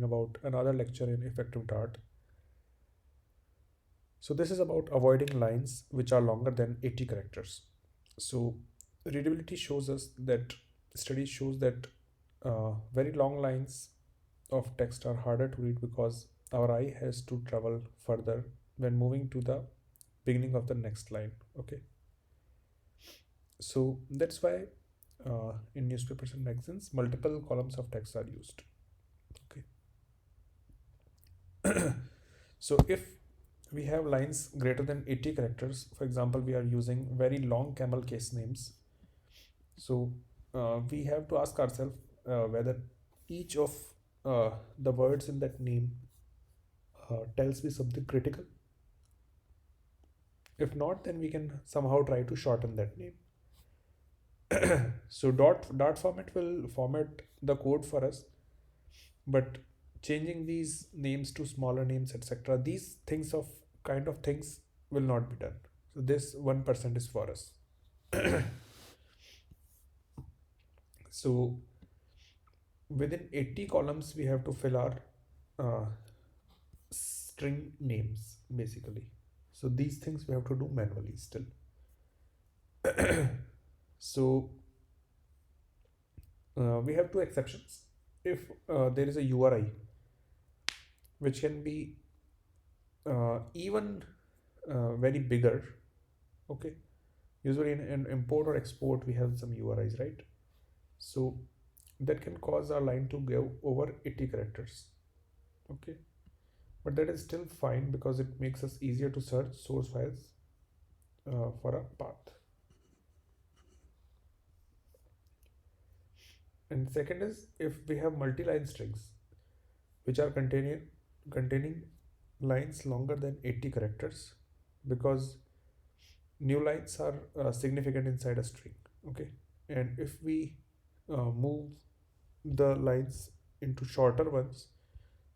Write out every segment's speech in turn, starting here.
About another lecture in effective Dart. So this is about avoiding lines which are longer than 80 characters. So readability shows us that study shows that very long lines of text are harder to read because our eye has to travel further when moving to the beginning of the next line. Okay, so that's why in newspapers and magazines multiple columns of text are used. Okay. So if we have lines greater than 80 characters, for example, we are using very long camel case names. So we have to ask ourselves whether each of the words in that name tells me something critical. If not, then we can somehow try to shorten that name. So dot format will format the code for us, but changing these names to smaller names, etc., these things of kind of things will not be done. So this 1% is for us. So within 80 columns we have to fill our uh, string names basically. So these things we have to do manually still. So we have two exceptions. If there is a URI which can be even very bigger, okay, usually in import or export we have some URIs, right? So that can cause our line to go over 80 characters, okay, but that is still fine because it makes us easier to search source files for a path. And second is if we have multi-line strings which are containing lines longer than 80 characters, because new lines are significant inside a string, okay, and if we move the lines into shorter ones,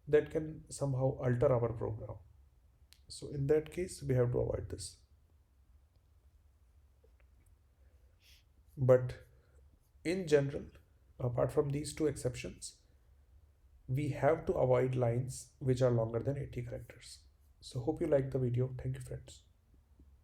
that can somehow alter our program. So in that case we have to avoid this. But in general, apart from these two exceptions, we have to avoid lines which are longer than 80 characters. So hope you like the video. Thank you, friends.